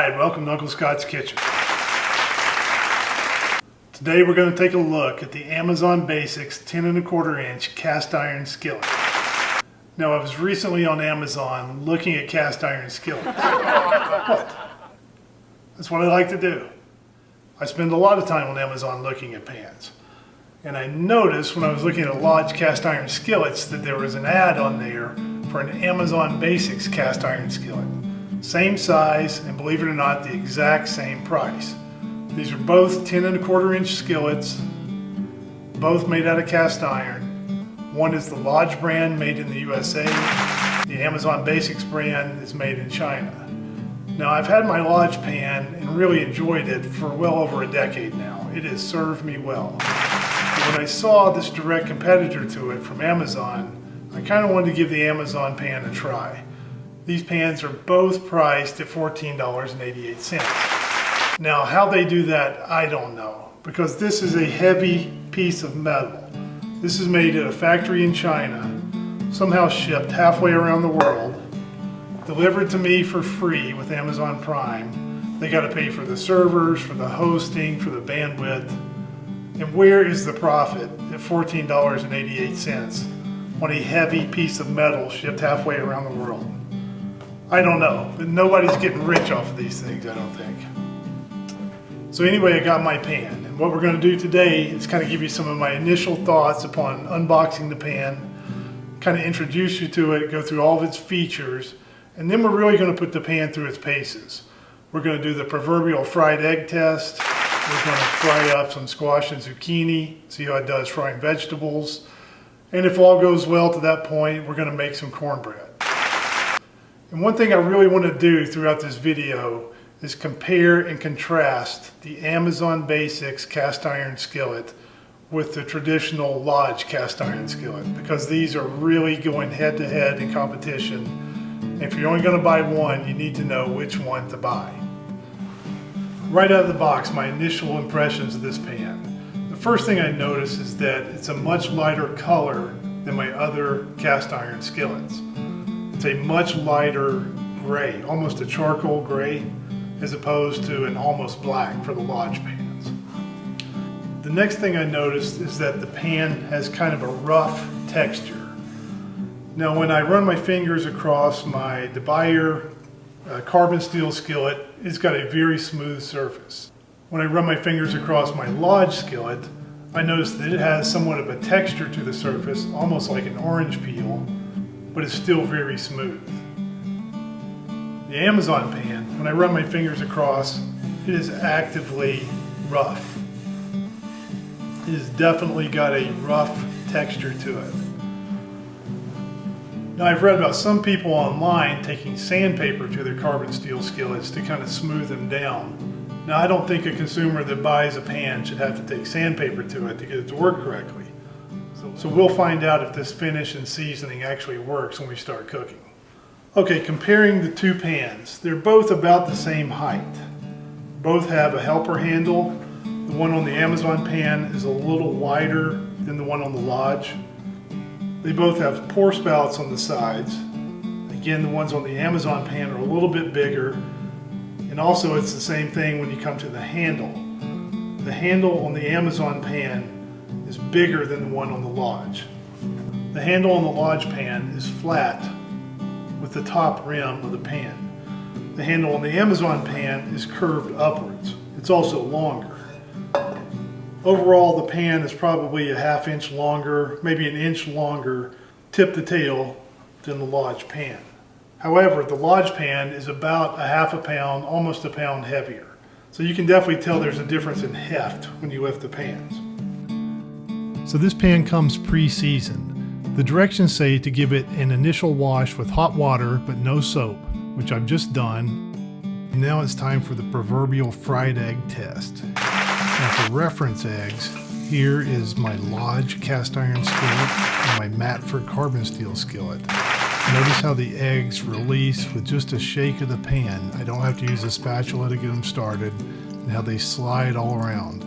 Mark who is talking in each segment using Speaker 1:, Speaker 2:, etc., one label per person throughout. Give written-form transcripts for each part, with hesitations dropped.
Speaker 1: Alright, welcome to Uncle Scott's Kitchen. Today we're going to take a look at the Amazon Basics 10 1/4 inch cast iron skillet. Now I was recently on Amazon looking at cast iron skillets. What? That's what I like to do. I spend a lot of time on Amazon looking at pans. And I noticed when I was looking at Lodge cast iron skillets that there was an ad on there for an Amazon Basics cast iron skillet. Same size, and believe it or not, the exact same price. These are both 10 1/4 inch skillets, both made out of cast iron. One is the Lodge brand, made in the USA. The Amazon Basics brand is made in China. Now I've had my Lodge pan and really enjoyed it for well over a decade now. It has served me well. But when I saw this direct competitor to it from Amazon, I kind of wanted to give the Amazon pan a try. These pans are both priced at $14.88. Now how they do that, I don't know, because this is a heavy piece of metal. This is made at a factory in China, somehow shipped halfway around the world, delivered to me for free with Amazon Prime. They got to pay for the servers, for the hosting, for the bandwidth. And where is the profit at $14.88 on a heavy piece of metal shipped halfway around the world? I don't know, but nobody's getting rich off of these things, I don't think. So anyway, I got my pan, and what we're going to do today is kind of give you some of my initial thoughts upon unboxing the pan, kind of introduce you to it, go through all of its features, and then we're really going to put the pan through its paces. We're going to do the proverbial fried egg test. We're going to fry up some squash and zucchini, see how it does frying vegetables, and if all goes well to that point, we're going to make some cornbread. And one thing I really want to do throughout this video is compare and contrast the Amazon Basics cast iron skillet with the traditional Lodge cast iron skillet, because these are really going head to head in competition. And if you're only going to buy one, you need to know which one to buy. Right out of the box, my initial impressions of this pan. The first thing I notice is that it's a much lighter color than my other cast iron skillets. It's a much lighter gray, almost a charcoal gray, as opposed to an almost black for the Lodge pans. The next thing I noticed is that the pan has kind of a rough texture. Now when I run my fingers across my DeBuyer carbon steel skillet, it's got a very smooth surface. When I run my fingers across my Lodge skillet, I notice that it has somewhat of a texture to the surface, almost like an orange peel, but it's still very smooth. The Amazon pan, when I run my fingers across, it is actively rough. It has definitely got a rough texture to it. Now I've read about some people online taking sandpaper to their carbon steel skillets to kind of smooth them down. Now I don't think a consumer that buys a pan should have to take sandpaper to it to get it to work correctly. So we'll find out if this finish and seasoning actually works when we start cooking. Okay, comparing the two pans, they're both about the same height. Both have a helper handle. The one on the Amazon pan is a little wider than the one on the Lodge. They both have pour spouts on the sides. Again, the ones on the Amazon pan are a little bit bigger. And also it's the same thing when you come to the handle. The handle on the Amazon pan is bigger than the one on the Lodge. The handle on the Lodge pan is flat with the top rim of the pan. The handle on the Amazon pan is curved upwards. It's also longer. Overall, the pan is probably a ½ inch longer, maybe an inch longer, tip to tail, than the Lodge pan. However, the Lodge pan is about a ½ pound, almost a pound heavier. So you can definitely tell there's a difference in heft when you lift the pans. So this pan comes pre-seasoned. The directions say to give it an initial wash with hot water but no soap, which I've just done. And now it's time for the proverbial fried egg test. Now for reference eggs, here is my Lodge cast iron skillet and my Matford carbon steel skillet. Notice how the eggs release with just a shake of the pan. I don't have to use a spatula to get them started, and how they slide all around.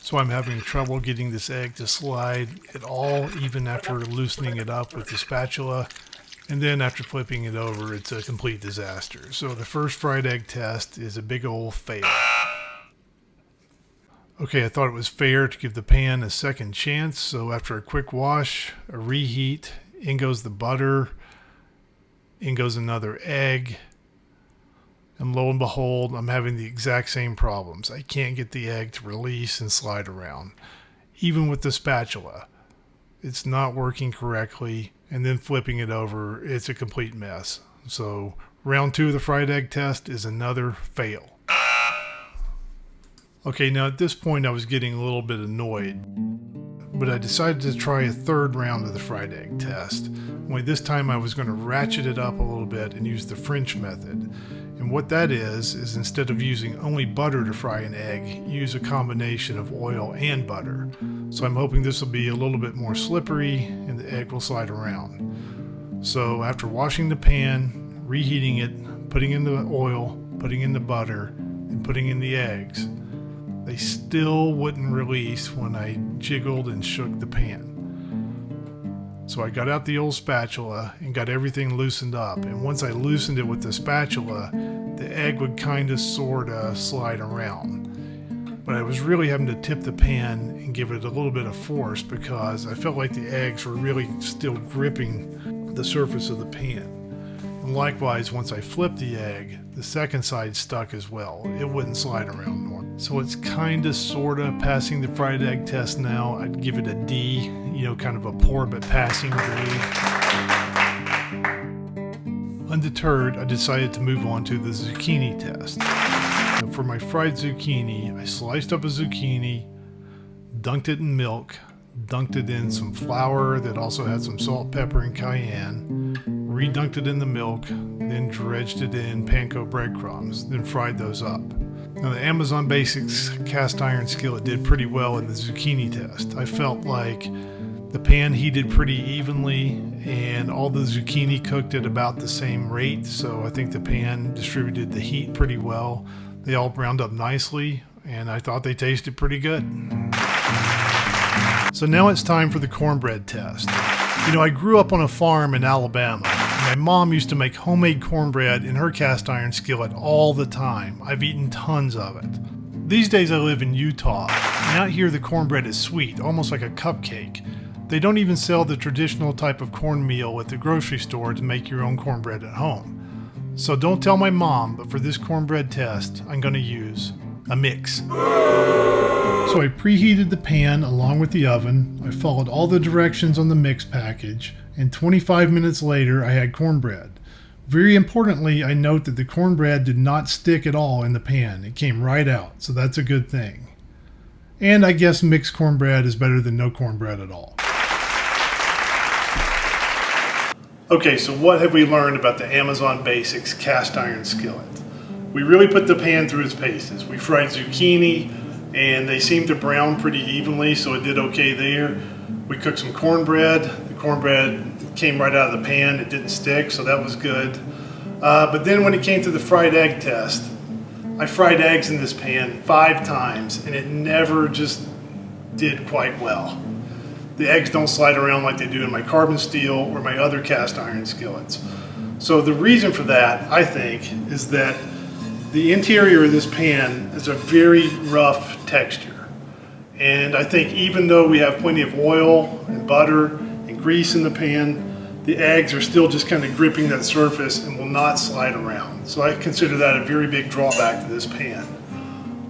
Speaker 1: So I'm having trouble getting this egg to slide at all, even after loosening it up with the spatula. And then after flipping it over, it's a complete disaster. So the first fried egg test is a big old fail. Okay, I thought it was fair to give the pan a second chance. So after a quick wash, a reheat, in goes the butter, in goes another egg. And lo and behold, I'm having the exact same problems. I can't get the egg to release and slide around. Even with the spatula, it's not working correctly. And then flipping it over, it's a complete mess. So round 2 of the fried egg test is another fail. Okay, now at this point I was getting a little bit annoyed, but I decided to try a third round of the fried egg test. Only this time I was going to ratchet it up a little bit and use the French method. And what that is instead of using only butter to fry an egg, use a combination of oil and butter. So I'm hoping this will be a little bit more slippery and the egg will slide around. So after washing the pan, reheating it, putting in the oil, putting in the butter, and putting in the eggs, they still wouldn't release when I jiggled and shook the pan. So I got out the old spatula and got everything loosened up. And once I loosened it with the spatula, the egg would kind of sort of slide around. But I was really having to tip the pan and give it a little bit of force because I felt like the eggs were really still gripping the surface of the pan. And likewise, once I flipped the egg, the second side stuck as well. It wouldn't slide around normal. So it's kind of sort of passing the fried egg test now. I'd give it a D, kind of a poor but passing grade. Undeterred, I decided to move on to the zucchini test. Now for my fried zucchini, I sliced up a zucchini, dunked it in milk, dunked it in some flour that also had some salt, pepper, and cayenne, redunked it in the milk, then dredged it in panko breadcrumbs, then fried those up. Now the Amazon Basics cast iron skillet did pretty well in the zucchini test. I felt like the pan heated pretty evenly and all the zucchini cooked at about the same rate, so I think the pan distributed the heat pretty well. They all browned up nicely and I thought they tasted pretty good. So now it's time for the cornbread test. I grew up on a farm in Alabama. My mom used to make homemade cornbread in her cast iron skillet all the time. I've eaten tons of it. These days I live in Utah, and out here the cornbread is sweet, almost like a cupcake. They don't even sell the traditional type of cornmeal at the grocery store to make your own cornbread at home. So don't tell my mom, but for this cornbread test, I'm going to use a mix. So I preheated the pan along with the oven. I followed all the directions on the mix package, and 25 minutes later I had cornbread. Very importantly, I note that the cornbread did not stick at all in the pan. It came right out, so that's a good thing. And I guess mixed cornbread is better than no cornbread at all. Okay, so what have we learned about the Amazon Basics cast iron skillet? We really put the pan through its paces. We fried zucchini, and they seemed to brown pretty evenly, so it did okay there. We cooked some cornbread. The cornbread came right out of the pan. It didn't stick, so that was good. But then when it came to the fried egg test, I fried eggs in this pan 5 times, and it never just did quite well. The eggs don't slide around like they do in my carbon steel or my other cast iron skillets. So the reason for that, I think, is that the interior of this pan is a very rough texture. And I think even though we have plenty of oil and butter and grease in the pan, the eggs are still just kind of gripping that surface and will not slide around. So I consider that a very big drawback to this pan.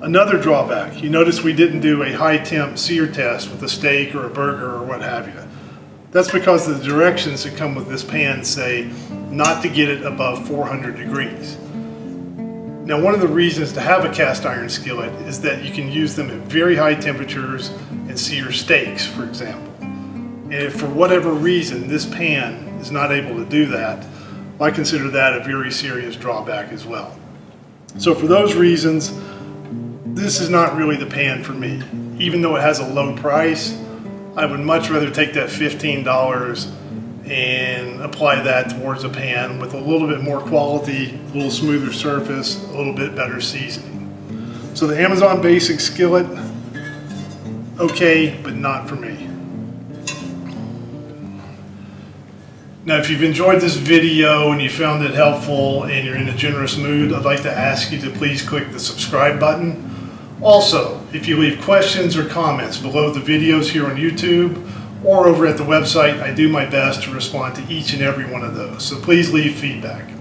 Speaker 1: Another drawback, you notice we didn't do a high temp sear test with a steak or a burger or what have you. That's because the directions that come with this pan say not to get it above 400 degrees. Now, one of the reasons to have a cast iron skillet is that you can use them at very high temperatures and sear steaks, for example. And if for whatever reason this pan is not able to do that, I consider that a very serious drawback as well. So for those reasons, this is not really the pan for me. Even though it has a low price, I would much rather take that $15 and apply that towards a pan with a little bit more quality, a little smoother surface, a little bit better seasoning. So the Amazon Basics skillet, okay, but not for me. Now, if you've enjoyed this video and you found it helpful and you're in a generous mood, I'd like to ask you to please click the subscribe button. Also, if you leave questions or comments below the videos here on YouTube or over at the website, I do my best to respond to each and every one of those. So please leave feedback.